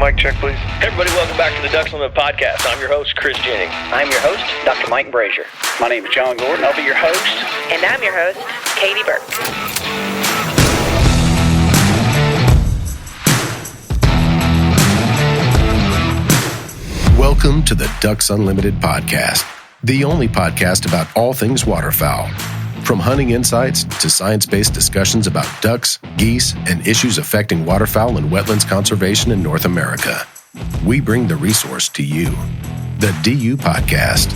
mic check, please. Hey everybody, welcome back to the Ducks Unlimited Podcast. I'm your host, Chris Jennings. I'm your host, Dr. Mike Brazier. My name is John Gordon. I'll be your host. And I'm your host, Katie Burke. Welcome to the Ducks Unlimited Podcast, the only podcast about all things waterfowl. From hunting insights to science-based discussions about ducks, geese, and issues affecting waterfowl and wetlands conservation in North America. We bring the resource to you, the DU Podcast.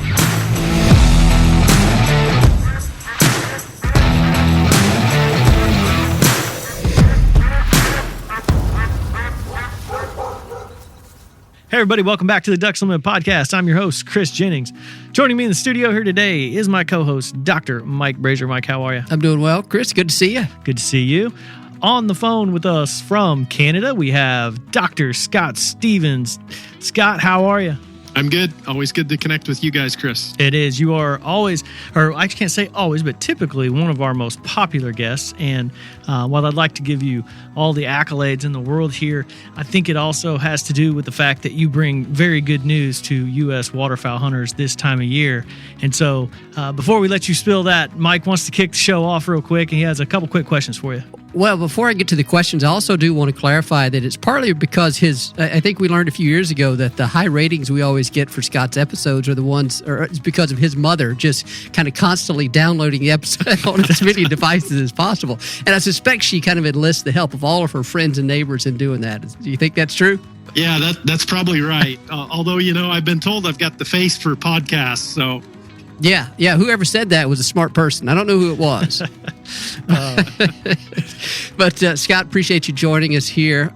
Hey everybody, welcome back to the Ducks Unlimited Podcast. I'm your host, Chris Jennings. Joining me in the studio here today is my co-host, Dr. Mike Brazier. Mike, how are you? I'm doing well, Chris. Good to see you. Good to see you. On the phone with us from Canada, we have Dr. Scott Stevens. Scott, how are you? I'm good. Always good to connect with you guys, Chris. It is. You are always, or I can't say always, but typically one of our most popular guests. And while I'd like to give you all the accolades in the world here, I think it also has to do with the fact that you bring very good news to U.S. waterfowl hunters this time of year. And so before we let you spill that, Mike wants to kick the show off real quick, and he has a couple quick questions for you. Well, before I get to the questions, I also do want to clarify that it's partly because I think we learned a few years ago that the high ratings we always get for Scott's episodes are the ones, or it's because of his mother just kind of constantly downloading the episode on as many devices as possible. And I suspect she kind of enlists the help of all of her friends and neighbors in doing that. Do you think that's true? Yeah, that's probably right. Although, I've been told I've got the face for podcasts, so... Yeah. Whoever said that was a smart person. I don't know who it was. But Scott, appreciate you joining us here.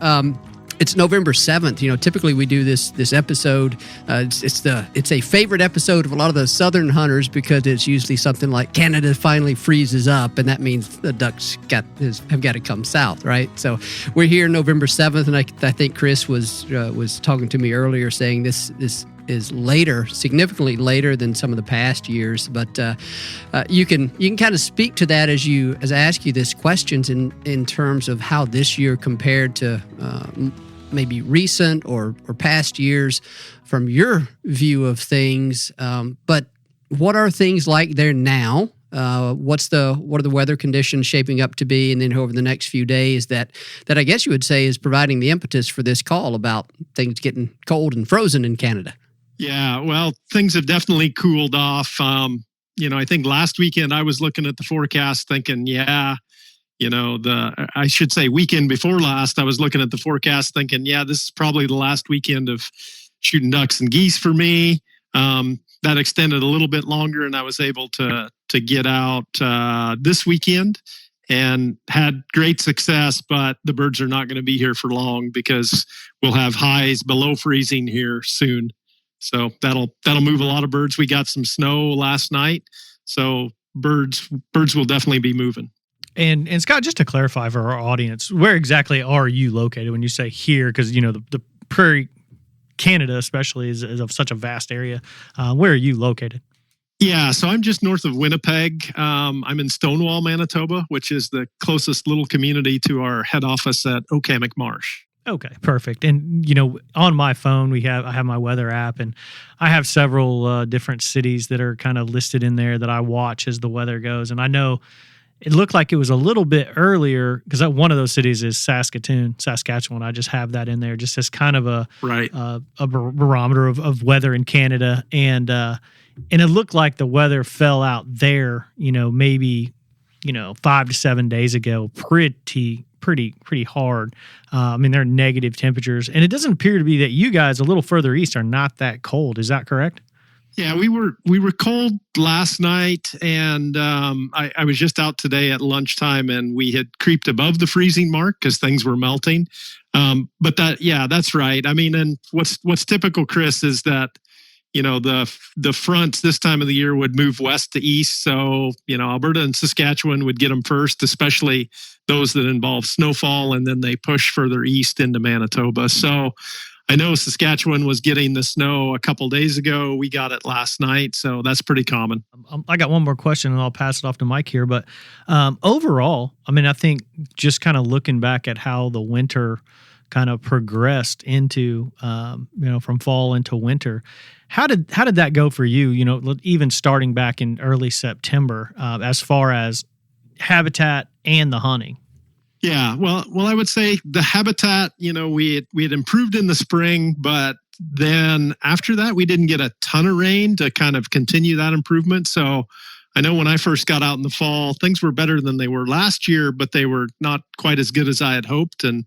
It's November 7th. Typically we do this episode. It's a favorite episode of a lot of the southern hunters because it's usually something like Canada finally freezes up, and that means the ducks have got to come south, right? So we're here November 7th, and I think Chris was talking to me earlier saying this is later, significantly later than some of the past years. But you can kind of speak to that as I ask you these questions in terms of how this year compared to maybe recent or past years from your view of things. But what are things like there now? What are the weather conditions shaping up to be? And then over the next few days that I guess you would say is providing the impetus for this call about things getting cold and frozen in Canada. Yeah, well, things have definitely cooled off. I think last weekend I was looking at the forecast thinking, I should say weekend before last, I was looking at the forecast thinking, this is probably the last weekend of shooting ducks and geese for me. That extended a little bit longer, and I was able to get out this weekend and had great success, but the birds are not going to be here for long because we'll have highs below freezing here soon. So that'll move a lot of birds. We got some snow last night, so birds will definitely be moving. And Scott, just to clarify for our audience, where exactly are you located when you say here? Because the Prairie, Canada especially, is of such a vast area. Where are you located? Yeah, so I'm just north of Winnipeg. I'm in Stonewall, Manitoba, which is the closest little community to our head office at Okamic Marsh. Okay, perfect. And, on my phone, I have my weather app, and I have several different cities that are kind of listed in there that I watch as the weather goes. And I know it looked like it was a little bit earlier because one of those cities is Saskatchewan. I just have that in there just as kind of a barometer of weather in Canada. And it looked like the weather fell out there, maybe, 5 to 7 days ago, pretty hard. They're negative temperatures, and it doesn't appear to be that you guys a little further east are not that cold. Is that correct? Yeah, we were cold last night, and I was just out today at lunchtime, and we had creeped above the freezing mark because things were melting. But that's right. And what's typical, Chris, is that the fronts this time of the year would move west to east. So, Alberta and Saskatchewan would get them first, especially those that involve snowfall, and then they push further east into Manitoba. So I know Saskatchewan was getting the snow a couple days ago. We got it last night, so that's pretty common. I got one more question, and I'll pass it off to Mike here. But overall, I think just kind of looking back at how the winter kind of progressed into, from fall into winter. How did that go for you? Even starting back in early September, as far as habitat and the hunting. Yeah, well, I would say the habitat, we had improved in the spring, but then after that, we didn't get a ton of rain to kind of continue that improvement. So I know when I first got out in the fall, things were better than they were last year, but they were not quite as good as I had hoped. And,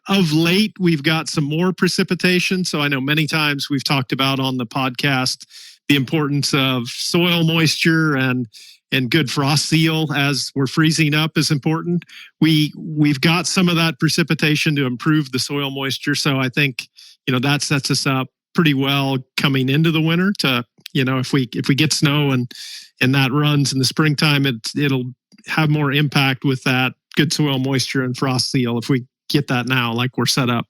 of late, we've got some more precipitation. So I know many times we've talked about on the podcast the importance of soil moisture and good frost seal as we're freezing up is important. We've got some of that precipitation to improve the soil moisture. So I think, that sets us up pretty well coming into the winter to, if we get snow and that runs in the springtime, it'll have more impact with that good soil moisture and frost seal if we get that now, like we're set up.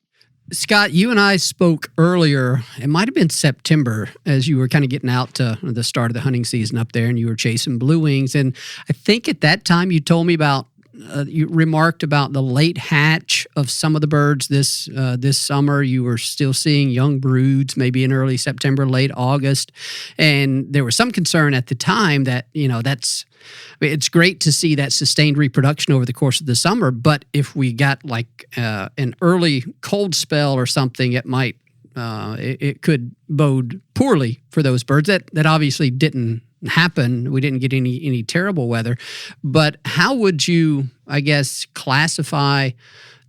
Scott, you and I spoke earlier, it might have been September, as you were kind of getting out to the start of the hunting season up there and you were chasing blue wings. And I think at that time you told me about, you remarked about the late hatch of some of the birds this summer. You were still seeing young broods, maybe in early September, late August. And there was some concern at the time that, it's great to see that sustained reproduction over the course of the summer. But if we got like an early cold spell or something, it might, it could bode poorly for those birds. That obviously didn't happen. We didn't get any terrible weather. But how would you, I guess, classify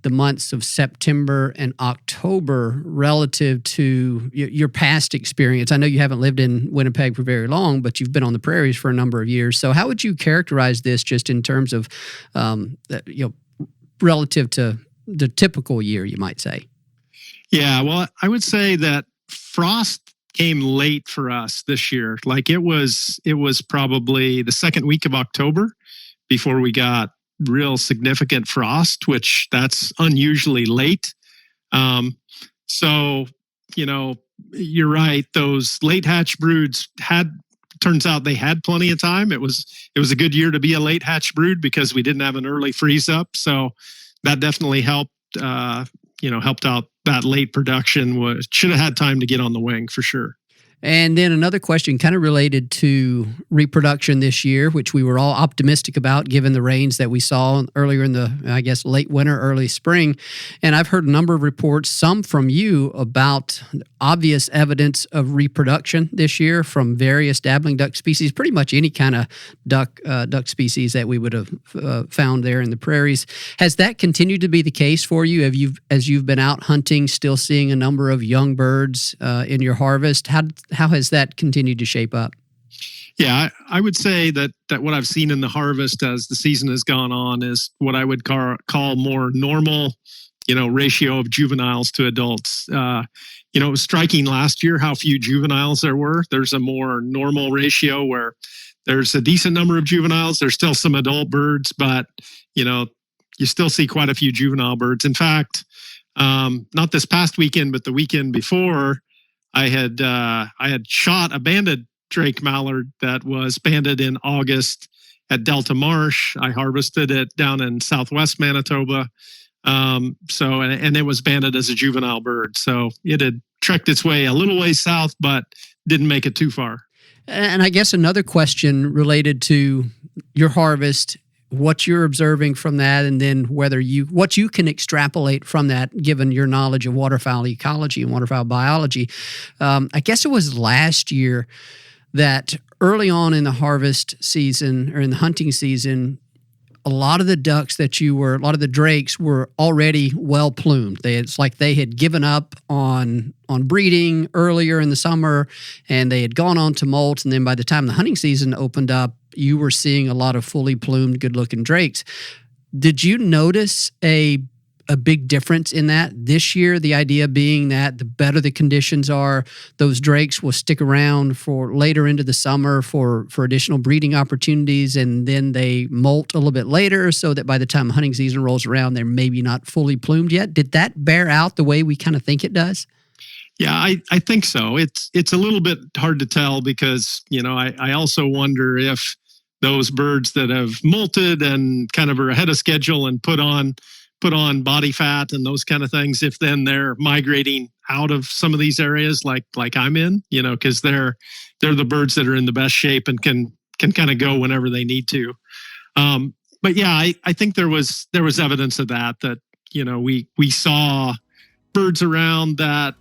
the months of September and October relative to your past experience? I know you haven't lived in Winnipeg for very long, but you've been on the prairies for a number of years. So how would you characterize this just in terms of, relative to the typical year, you might say? Yeah, well, I would say that frost came late for us this year. Like it was probably the second week of October before we got real significant frost, which that's unusually late. So, you're right. Those late hatch broods turns out they had plenty of time. It was a good year to be a late hatch brood because we didn't have an early freeze up. So that definitely helped, helped out that late production. Should have had time to get on the wing for sure. And then another question kind of related to reproduction this year, which we were all optimistic about given the rains that we saw earlier in the, I guess, late winter, early spring. And I've heard a number of reports, some from you, about obvious evidence of reproduction this year from various dabbling duck species, pretty much any kind of duck species that we would have found there in the prairies. Has that continued to be the case for you? As you've been out hunting, still seeing a number of young birds in your harvest? How has that continued to shape up? Yeah, I would say that what I've seen in the harvest as the season has gone on is what I would call more normal, ratio of juveniles to adults. It was striking last year how few juveniles there were. There's a more normal ratio where there's a decent number of juveniles. There's still some adult birds, but, you still see quite a few juvenile birds. In fact, not this past weekend, but the weekend before, I had shot a banded Drake mallard that was banded in August at Delta Marsh. I harvested it down in southwest Manitoba. And it was banded as a juvenile bird. So it had trekked its way a little way south, but didn't make it too far. And I guess another question related to your harvest, what you're observing from that, and then what you can extrapolate from that, given your knowledge of waterfowl ecology and waterfowl biology. I guess it was last year that early on in the harvest season or in the hunting season, a lot of the drakes were already well plumed. It's like they had given up on breeding earlier in the summer, and they had gone on to molt. And then by the time the hunting season opened up, you were seeing a lot of fully plumed, good-looking drakes. Did you notice a big difference in that this year? The idea being that the better the conditions are, those drakes will stick around for later into the summer for additional breeding opportunities, and then they molt a little bit later so that by the time hunting season rolls around, they're maybe not fully plumed yet. Did that bear out the way we kind of think it does? Yeah, I think so. It's a little bit hard to tell because, I also wonder if those birds that have molted and kind of are ahead of schedule and put on put on body fat and those kind of things if then they're migrating out of some of these areas like I'm in, because they're the birds that are in the best shape and can kind of go whenever they need to. But yeah, I think there was evidence of that we saw birds around that,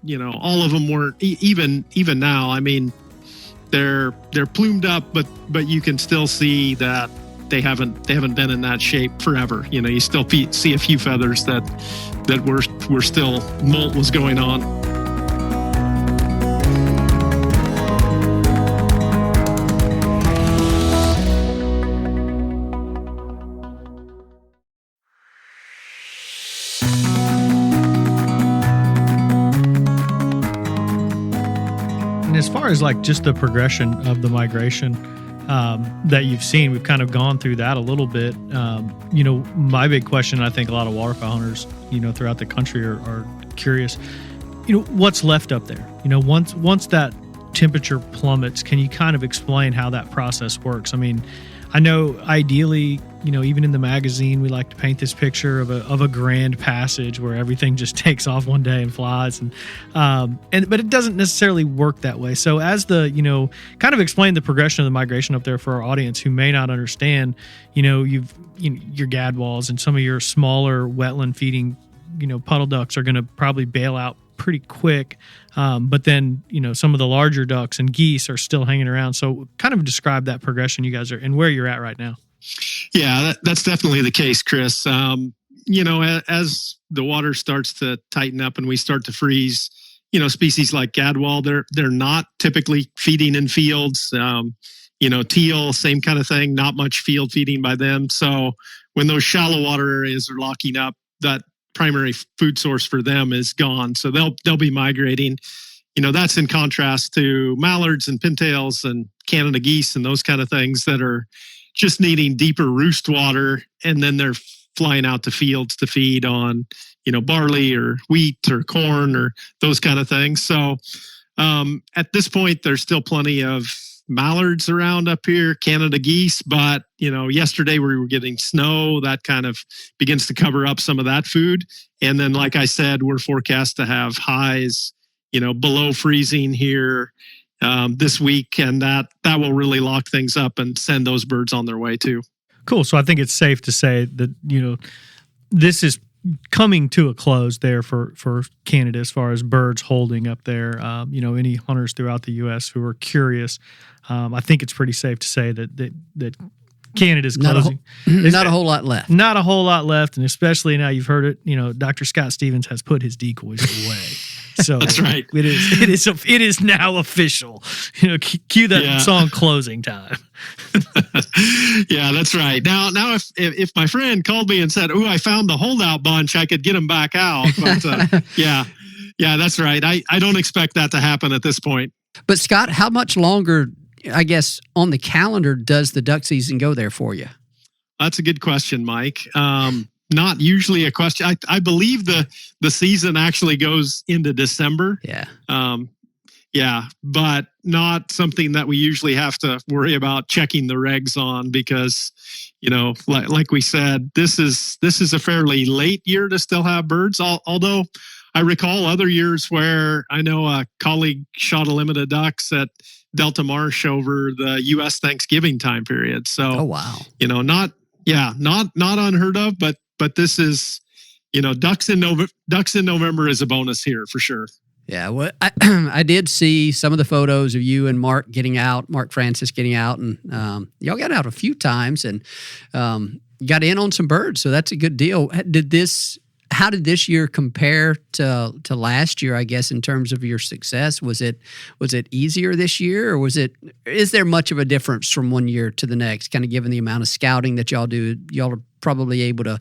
all of them weren't even now. I mean, they're plumed up, but you can still see that they haven't been in that shape forever. You still see a few feathers that were still molt was going on. As far as like just the progression of the migration that you've seen, we've kind of gone through that a little bit. My big question, I think a lot of waterfowl hunters, throughout the country are curious, what's left up there? Once that temperature plummets, can you kind of explain how that process works? I mean, I know ideally, even in the magazine, we like to paint this picture of a grand passage where everything just takes off one day and flies, but it doesn't necessarily work that way. So as kind of explain the progression of the migration up there for our audience who may not understand, your gadwalls and some of your smaller wetland feeding, puddle ducks are going to probably bail out pretty quick. But then, some of the larger ducks and geese are still hanging around. So kind of describe that progression you guys are and where you're at right now. Yeah, that's definitely the case, Chris. As the water starts to tighten up and we start to freeze, species like gadwall, they're not typically feeding in fields. Teal, same kind of thing, not much field feeding by them. So when those shallow water areas are locking up, that primary food source for them is gone. So they'll be migrating. That's in contrast to mallards and pintails and Canada geese and those kind of things that are just needing deeper roost water, and then they're flying out to fields to feed on, barley or wheat or corn or those kind of things. So at this point, there's still plenty of mallards around up here, Canada geese, but yesterday we were getting snow that kind of begins to cover up some of that food. And then, like I said, we're forecast to have highs, below freezing here this week, and that will really lock things up and send those birds on their way too. Cool. So I think it's safe to say that this is coming to a close there for Canada as far as birds holding up there. Any hunters throughout the U.S. who are curious, I think it's pretty safe to say that Canada's closing. Not a whole lot left. Not a whole lot left, and especially now you've heard it. Dr. Scott Stevens has put his decoys away. So that's right. It is now official. Cue that song "Closing Time." Yeah, that's right. Now, if my friend called me and said, "Oh, I found the holdout bunch," I could get them back out. But yeah, that's right. I don't expect that to happen at this point. But Scott, how much longer, I guess, on the calendar does the duck season go there for you? That's a good question, Mike. Not usually a question. I believe the season actually goes into December. Yeah. But not something that we usually have to worry about checking the regs on because, like we said, this is a fairly late year to still have birds. Although I recall other years where I know a colleague shot a limited ducks at Delta Marsh over the U.S. Thanksgiving time period. So, oh wow, not unheard of, but this is, ducks in November is a bonus here for sure. Yeah, well, I did see some of the photos of you and Mark Francis getting out, and y'all got out a few times and got in on some birds, so that's a good deal. How did this year compare to last year, I guess, in terms of your success? Was it easier this year, or is there much of a difference from one year to the next, kind of given the amount of scouting that y'all do? Y'all are probably able to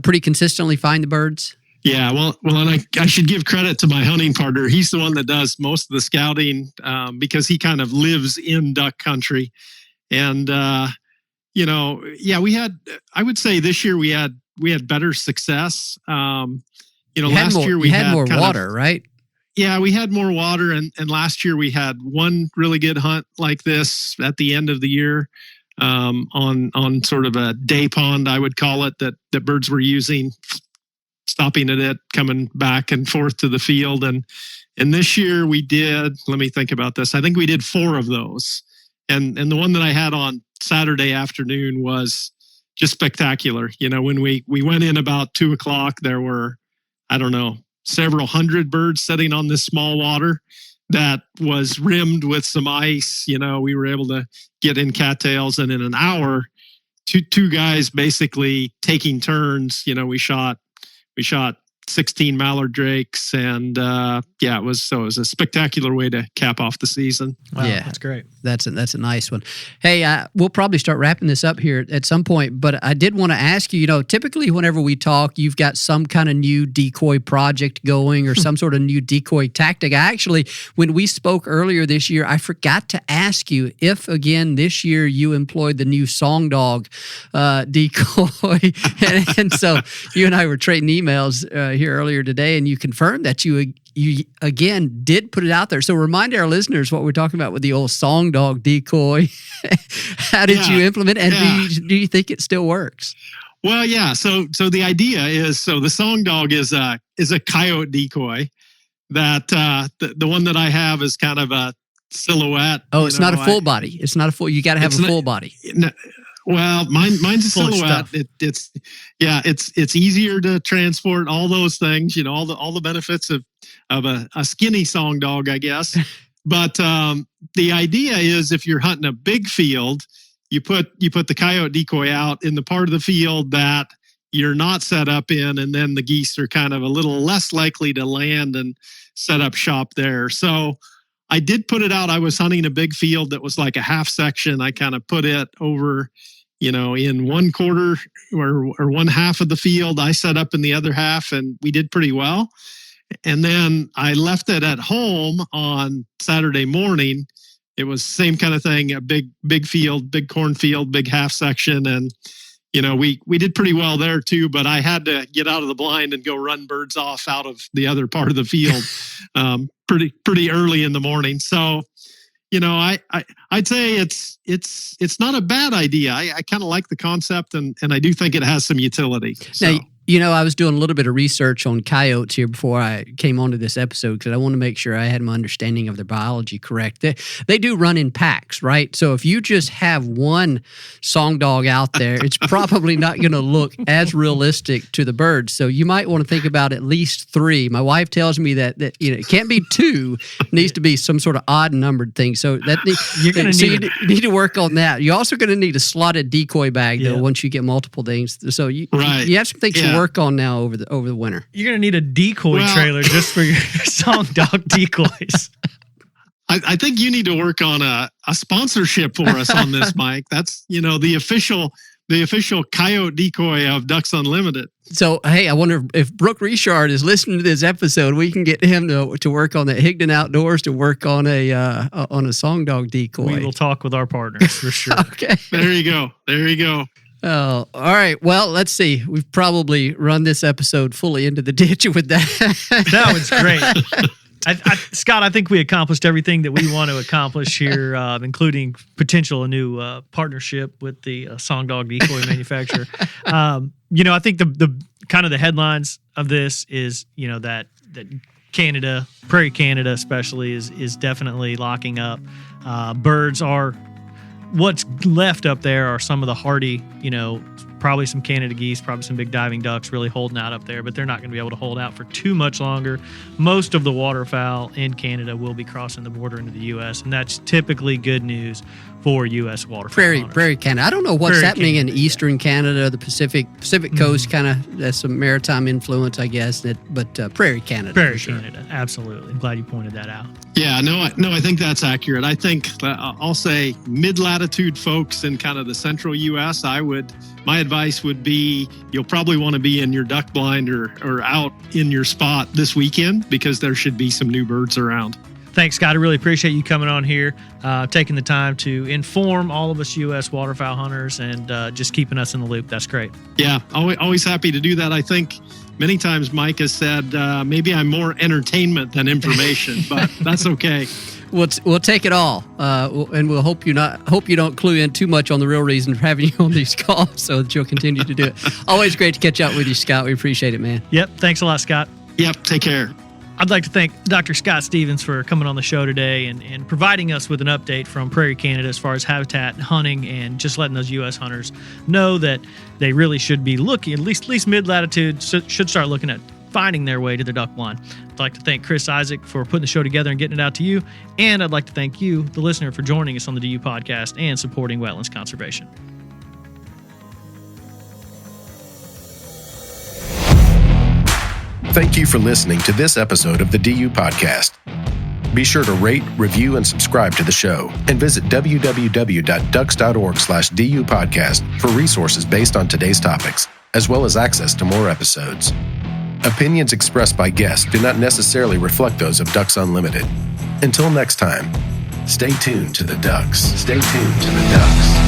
pretty consistently find the birds? Yeah, well, and I should give credit to my hunting partner. He's the one that does most of the scouting because he kind of lives in duck country. And, we had, I would say this year we had better success. Last year we had more water, right? Yeah, we had more water. And last year we had one really good hunt like this at the end of the year. on sort of a day pond, I would call it, that birds were using, stopping at it, coming back and forth to the field. And this year we did, let me think about this. I think we did 4 of those. And the one that I had on Saturday afternoon was just spectacular. When we went in about 2:00, there were, I don't know, several hundred birds sitting on this small water that was rimmed with some ice. We were able to get in cattails, and in an hour, two guys basically taking turns. We shot 16 mallard drakes, and it was a spectacular way to cap off the season. Wow, yeah, that's great. That's a nice one. Hey, we'll probably start wrapping this up here at some point, but I did want to ask you, typically whenever we talk, you've got some kind of new decoy project going or some sort of new decoy tactic. Actually, when we spoke earlier this year, I forgot to ask you if, again, this year you employed the new song dog decoy. and so you and I were trading emails here earlier today, and you confirmed that you again did put it out there. So remind our listeners what we're talking about with the old song dog decoy. How did you implement, and do you think it still works? Well, yeah. So the idea is, the song dog is a coyote decoy. That the one that I have is kind of a silhouette. Oh, it's not a full body. It's not a full. You got to have a full body. No, well, mine's a silhouette. It's easier to transport, all those things. All the benefits of a skinny song dog, I guess. But the idea is, if you're hunting a big field, you put the coyote decoy out in the part of the field that you're not set up in, and then the geese are kind of a little less likely to land and set up shop there. So I did put it out. I was hunting a big field that was like a half section. I kind of put it over, in one quarter or one half of the field. I set up in the other half, and we did pretty well. And then I left it at home on Saturday morning. It was the same kind of thing, a big field, big cornfield, big half section. And, we did pretty well there too, but I had to get out of the blind and go run birds off out of the other part of the field pretty early in the morning. So, I'd say it's not a bad idea. I kind of like the concept, and I do think it has some utility. So. Now, I was doing a little bit of research on coyotes here before I came onto this episode, because I want to make sure I had my understanding of their biology correct. They do run in packs, right? So if you just have one song dog out there, it's probably not going to look as realistic to the birds. So you might want to think about at least 3. My wife tells me that it can't be 2; it needs to be some sort of odd numbered thing. So you're going to need to work on that. You're also going to need a slotted decoy bag though once you get multiple things. So you have some things to work on now over the winter. You're going to need a decoy trailer just for your song dog decoys. I think you need to work on a sponsorship for us on this, Mike. That's, the official coyote decoy of Ducks Unlimited. So, hey, I wonder if Brooke Richard is listening to this episode. We can get him to work on that. Higdon Outdoors to work on a song dog decoy. We will talk with our partners for sure. Okay. There you go. Oh, all right. Well, let's see. We've probably run this episode fully into the ditch with that. That was great. Scott, I think we accomplished everything that we want to accomplish here, including a new partnership with the song dog decoy manufacturer. I think the kind of the headlines of this is, that Canada, Prairie Canada especially, is definitely locking up. Birds are... What's left up there are some of the hardy, probably some Canada geese, probably some big diving ducks really holding out up there, but they're not going to be able to hold out for too much longer. Most of the waterfowl in Canada will be crossing the border into the U.S., and that's typically good news for U.S. waterfowl. Prairie Canada. I don't know what's happening in eastern Canada, the Pacific coast, kind of. That's some maritime influence, I guess. But Prairie Canada. Prairie Canada, absolutely. I'm glad you pointed that out. Yeah, I think that's accurate. I think I'll say mid-latitude folks in kind of the central U.S. My advice would be you'll probably want to be in your duck blind or out in your spot this weekend, because there should be some new birds around. Thanks, Scott. I really appreciate you coming on here, taking the time to inform all of us U.S. waterfowl hunters and just keeping us in the loop. That's great. Yeah, always happy to do that. I think many times Mike has said maybe I'm more entertainment than information, but that's okay. We'll take it all, and we'll hope you don't clue in too much on the real reason for having you on these calls, so that you'll continue to do it. Always great to catch up with you, Scott. We appreciate it, man. Yep. Thanks a lot, Scott. Yep. Take care. I'd like to thank Dr. Scott Stevens for coming on the show today and providing us with an update from Prairie, Canada as far as habitat, hunting, and just letting those U.S. hunters know that they really should be looking, at least mid-latitude, should start looking at finding their way to the duck blind. I'd like to thank Chris Isaac for putting the show together and getting it out to you. And I'd like to thank you, the listener, for joining us on the DU podcast and supporting wetlands conservation. Thank you for listening to this episode of the DU Podcast. Be sure to rate, review, and subscribe to the show, and visit www.ducks.org/DU Podcast for resources based on today's topics, as well as access to more episodes. Opinions expressed by guests do not necessarily reflect those of Ducks Unlimited. Until next time, stay tuned to the ducks. Stay tuned to the ducks.